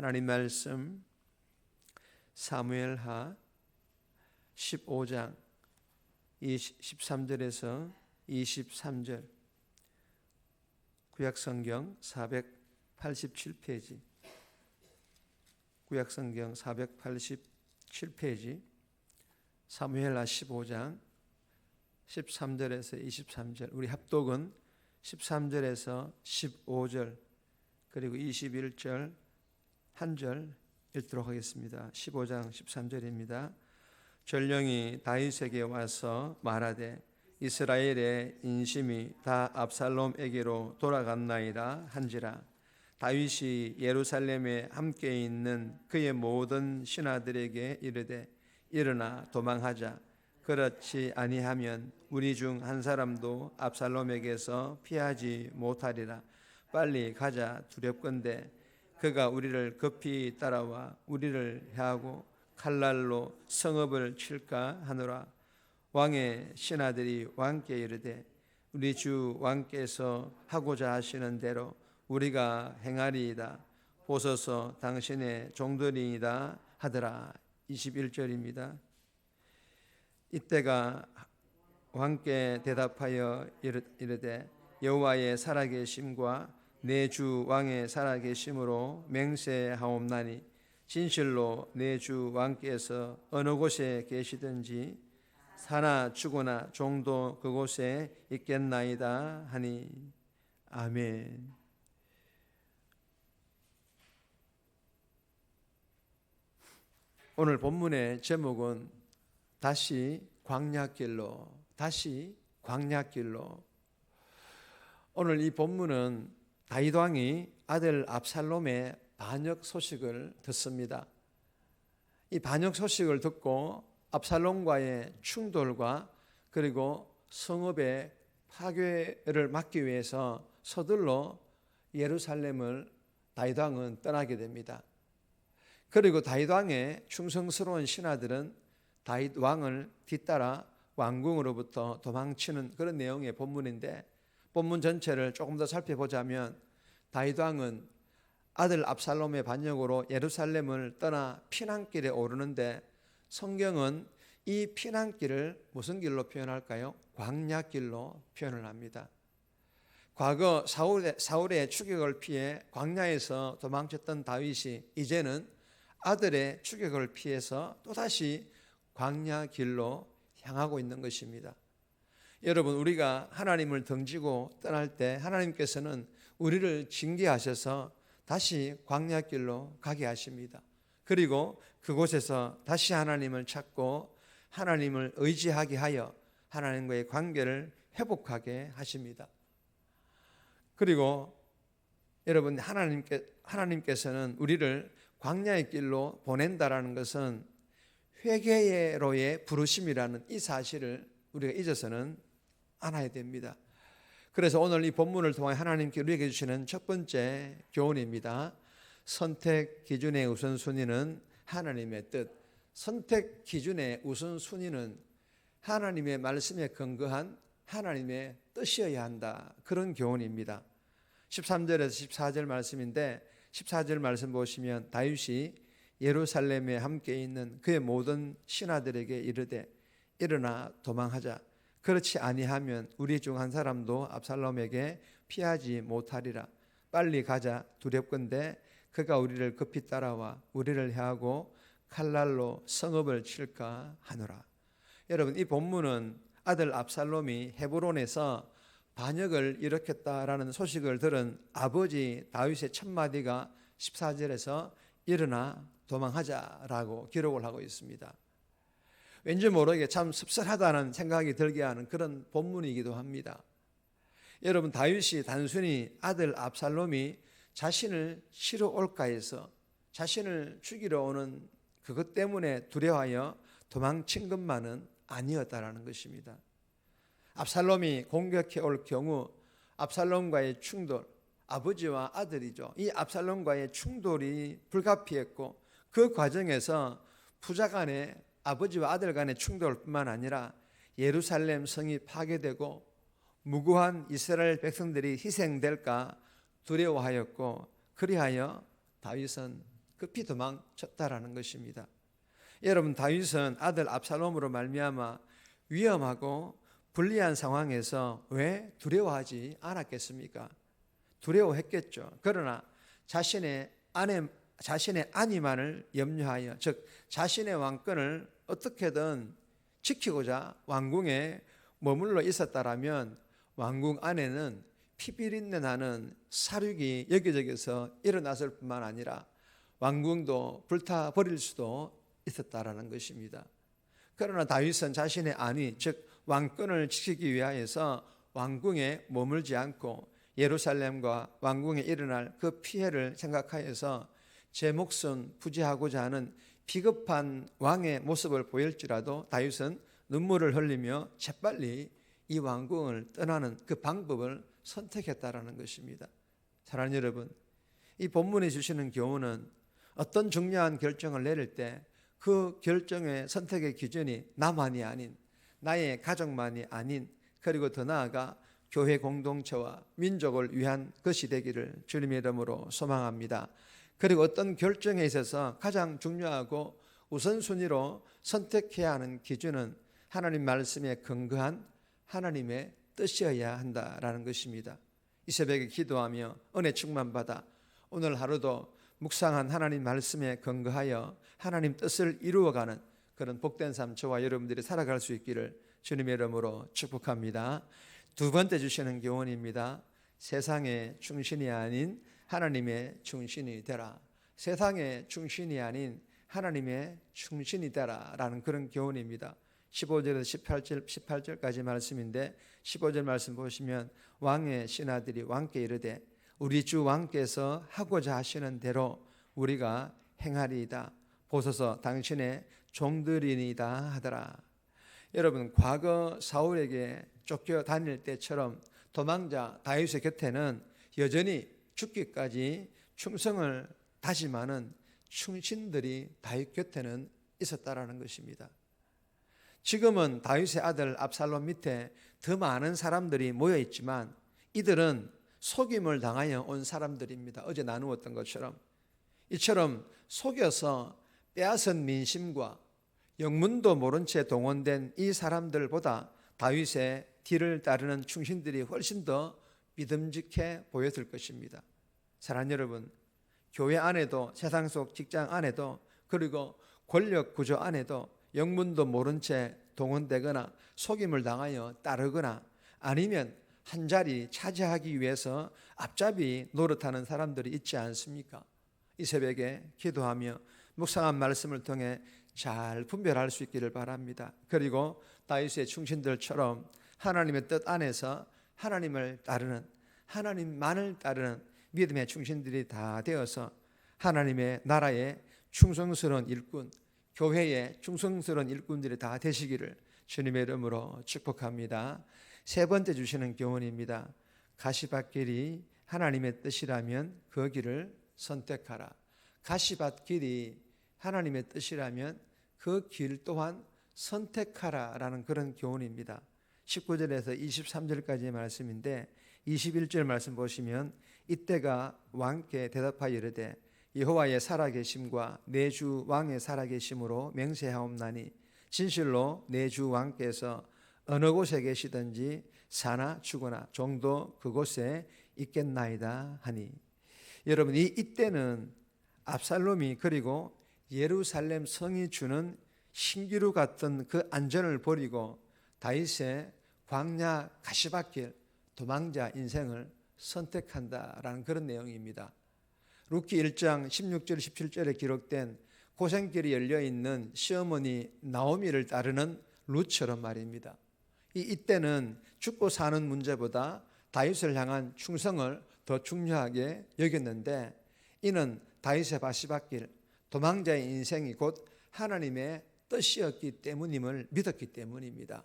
하나님 말씀 사무엘하 15장 13절에서 23절, 구약성경 487페이지, 구약성경 487페이지, 사무엘하 15장 13절에서 23절, 우리 합독은 13절에서 15절 그리고 21절 한 절 읽도록 하겠습니다. 15장 13절입니다. 전령이 다윗에게 와서 말하되 이스라엘의 인심이 다 압살롬에게로 돌아갔나이다 한지라. 다윗이 예루살렘에 함께 있는 그의 모든 신하들에게 이르되 일어나 도망하자. 그렇지 아니하면 우리 중 한 사람도 압살롬에게서 피하지 못하리라. 빨리 가자. 두렵건대 그가 우리를 급히 따라와 우리를 해하고 칼날로 성읍을 칠까 하노라. 왕의 신하들이 왕께 이르되 우리 주 왕께서 하고자 하시는 대로 우리가 행하리이다. 보소서 당신의 종들이이다 하더라. 21절입니다. 이때가 왕께 대답하여 이르되 여호와의 살아계심과 내 주 왕의 살아계심으로 맹세하옵나니 진실로 내 주 왕께서 어느 곳에 계시든지 사나 죽으나 종도 그곳에 있겠나이다 하니. 아멘. 오늘 본문의 제목은 다시 광야길로, 다시 광야길로. 오늘 이 본문은 다윗 왕이 아들 압살롬의 반역 소식을 듣습니다. 이 반역 소식을 듣고 압살롬과의 충돌과 그리고 성읍의 파괴를 막기 위해서 서둘러 예루살렘을 다윗 왕은 떠나게 됩니다. 그리고 다윗 왕의 충성스러운 신하들은 다윗 왕을 뒤따라 왕궁으로부터 도망치는 그런 내용의 본문인데, 본문 전체를 조금 더 살펴보자면 다윗 왕은 아들 압살롬의 반역으로 예루살렘을 떠나 피난길에 오르는데, 성경은 이 피난길을 무슨 길로 표현할까요? 광야길로 표현을 합니다. 과거 사울의 추격을 피해 광야에서 도망쳤던 다윗이 이제는 아들의 추격을 피해서 또다시 광야길로 향하고 있는 것입니다. 여러분, 우리가 하나님을 등지고 떠날 때 하나님께서는 우리를 징계하셔서 다시 광야길로 가게 하십니다. 그리고 그곳에서 다시 하나님을 찾고 하나님을 의지하게 하여 하나님과의 관계를 회복하게 하십니다. 그리고 여러분, 하나님께서는 우리를 광야의 길로 보낸다라는 것은 회개로의 부르심이라는 이 사실을 우리가 잊어서는 않아야 됩니다. 그래서 오늘 이 본문을 통해 하나님께 우리에게 주시는 첫 번째 교훈입니다. 선택 기준의 우선순위는 하나님의 뜻. 선택 기준의 우선순위는 하나님의 말씀에 근거한 하나님의 뜻이어야 한다. 그런 교훈입니다. 13절에서 14절 말씀인데, 14절 말씀 보시면 다윗이 예루살렘에 함께 있는 그의 모든 신하들에게 이르되 일어나 도망하자. 그렇지 아니하면 우리 중 한 사람도 압살롬에게 피하지 못하리라. 빨리 가자. 두렵건대 그가 우리를 급히 따라와 우리를 해하고 칼날로 성읍을 칠까 하노라. 여러분, 이 본문은 아들 압살롬이 헤브론에서 반역을 일으켰다라는 소식을 들은 아버지 다윗의 첫 마디가 14절에서 일어나 도망하자라고 기록을 하고 있습니다. 왠지 모르게 참 씁쓸하다는 생각이 들게 하는 그런 본문이기도 합니다. 여러분, 다윗이 단순히 아들 압살롬이 자신을 치러 올까 해서 자신을 죽이러 오는 그것 때문에 두려워하여 도망친 것만은 아니었다라는 것입니다. 압살롬이 공격해 올 경우 압살롬과의 충돌, 아버지와 아들이죠. 이 압살롬과의 충돌이 불가피했고, 그 과정에서 부자 간의, 아버지와 아들 간의 충돌뿐만 아니라 예루살렘 성이 파괴되고 무고한 이스라엘 백성들이 희생될까 두려워하였고, 그리하여 다윗은 급히 도망쳤다라는 것입니다. 여러분, 다윗은 아들 압살롬으로 말미암아 위험하고 불리한 상황에서 왜 두려워하지 않았겠습니까? 두려워했겠죠. 그러나 자신의 안위만을 염려하여, 즉 자신의 왕권을 어떻게든 지키고자 왕궁에 머물러 있었다라면 왕궁 안에는 피비린내 나는 사륙이 여기저기서 일어났을 뿐만 아니라 왕궁도 불타버릴 수도 있었다라는 것입니다. 그러나 다윗은 자신의 안위, 즉 왕권을 지키기 위하여서 왕궁에 머물지 않고 예루살렘과 왕궁에 일어날 그 피해를 생각하여서 제 목숨 부지하고자 하는 비겁한 왕의 모습을 보일지라도 다윗은 눈물을 흘리며 재빨리 이 왕궁을 떠나는 그 방법을 선택했다라는 것입니다. 사랑하는 여러분, 이 본문이 주시는 교훈은 어떤 중요한 결정을 내릴 때 그 결정의 선택의 기준이 나만이 아닌, 나의 가족만이 아닌, 그리고 더 나아가 교회 공동체와 민족을 위한 것이 되기를 주님의 이름으로 소망합니다. 그리고 어떤 결정에 있어서 가장 중요하고 우선순위로 선택해야 하는 기준은 하나님 말씀에 근거한 하나님의 뜻이어야 한다라는 것입니다. 이 새벽에 기도하며 은혜 충만받아 오늘 하루도 묵상한 하나님 말씀에 근거하여 하나님 뜻을 이루어가는 그런 복된 삶 저와 여러분들이 살아갈 수 있기를 주님의 이름으로 축복합니다. 두 번째 주시는 교훈입니다. 세상의 충신이 아닌 하나님의 충신이 되라. 세상의 충신이 아닌 하나님의 충신이 되라 라는 그런 교훈입니다. 15절에서 18절까지 말씀인데 15절 말씀 보시면 왕의 신하들이 왕께 이르되 우리 주 왕께서 하고자 하시는 대로 우리가 행하리이다. 보소서 당신의 종들이니이다 하더라. 여러분, 과거 사울에게 쫓겨다닐 때처럼 도망자 다윗의 곁에는 여전히 죽기까지 충성을 다짐하는 충신들이 다윗 곁에는 있었다라는 것입니다. 지금은 다윗의 아들 압살롬 밑에 더 많은 사람들이 모여 있지만 이들은 속임을 당하여 온 사람들입니다. 어제 나누었던 것처럼 이처럼 속여서 빼앗은 민심과 영문도 모른 채 동원된 이 사람들보다 다윗의 뒤를 따르는 충신들이 훨씬 더 믿음직해 보였을 것입니다. 사랑하는 여러분, 교회 안에도 세상 속 직장 안에도 그리고 권력 구조 안에도 영문도 모른 채 동원되거나 속임을 당하여 따르거나 아니면 한 자리 차지하기 위해서 앞잡이 노릇하는 사람들이 있지 않습니까? 이 새벽에 기도하며 묵상한 말씀을 통해 잘 분별할 수 있기를 바랍니다. 그리고 다윗의 충신들처럼 하나님의 뜻 안에서 하나님을 따르는, 하나님만을 따르는 믿음의 충신들이 다 되어서 하나님의 나라의 충성스러운 일꾼, 교회의 충성스러운 일꾼들이 다 되시기를 주님의 이름으로 축복합니다. 세 번째 주시는 교훈입니다. 가시밭길이 하나님의 뜻이라면 그 길을 선택하라. 가시밭길이 하나님의 뜻이라면 그 길 또한 선택하라 라는 그런 교훈입니다. 19절에서 23절까지의 말씀인데 21절 말씀 보시면 이때가 왕께 대답하여 이르되 여호와의 살아계심과 내 주 왕의 살아계심으로 맹세하옵나니 진실로 내 주 왕께서 어느 곳에 계시든지 사나 죽으나 종도 그곳에 있겠나이다 하니. 여러분, 이때는 압살롬이 그리고 예루살렘 성이 주는 신기루 같은 그 안전을 버리고 다윗의 광야 가시밭길 도망자 인생을 선택한다라는 그런 내용입니다. 룻기 1장 16절 17절에 기록된 고생길이 열려있는 시어머니 나오미를 따르는 룻처럼 말입니다. 이때는 죽고 사는 문제보다 다윗을 향한 충성을 더 중요하게 여겼는데 이는 다윗의 가시밭길 도망자의 인생이 곧 하나님의 뜻이었기 때문임을 믿었기 때문입니다.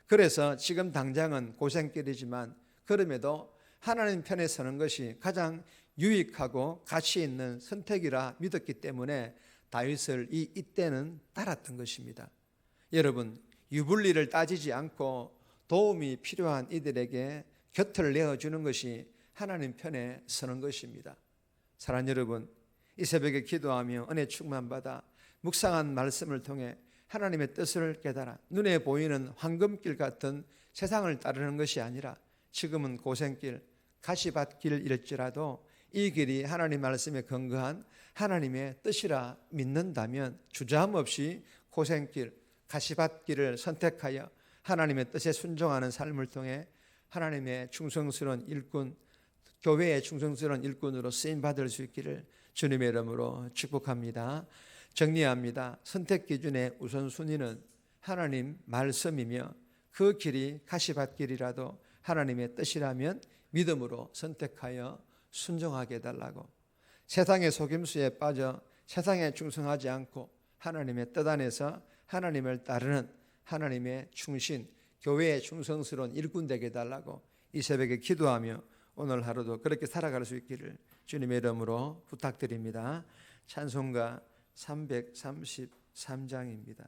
그래서 지금 당장은 고생길이지만 그럼에도 하나님 편에 서는 것이 가장 유익하고 가치 있는 선택이라 믿었기 때문에 다윗을 이때는 따랐던 것입니다. 여러분, 유불리를 따지지 않고 도움이 필요한 이들에게 곁을 내어주는 것이 하나님 편에 서는 것입니다. 사랑하는 여러분, 이 새벽에 기도하며 은혜 충만받아 묵상한 말씀을 통해 하나님의 뜻을 깨달아 눈에 보이는 황금길 같은 세상을 따르는 것이 아니라 지금은 고생길, 가시밭길일지라도 이 길이 하나님 말씀에 근거한 하나님의 뜻이라 믿는다면 주저함 없이 고생길, 가시밭길을 선택하여 하나님의 뜻에 순종하는 삶을 통해 하나님의 충성스러운 일꾼, 교회의 충성스러운 일꾼으로 쓰임받을 수 있기를 주님의 이름으로 축복합니다. 정리합니다. 선택 기준의 우선순위는 하나님 말씀이며 그 길이 가시밭길이라도 하나님의 뜻이라면 믿음으로 선택하여 순종하게 해달라고, 세상의 속임수에 빠져 세상에 충성하지 않고 하나님의 뜻 안에서 하나님을 따르는 하나님의 충신, 교회의 충성스러운 일꾼 되게 해달라고 이 새벽에 기도하며 오늘 하루도 그렇게 살아갈 수 있기를 주님의 이름으로 부탁드립니다. 찬송가 333장입니다.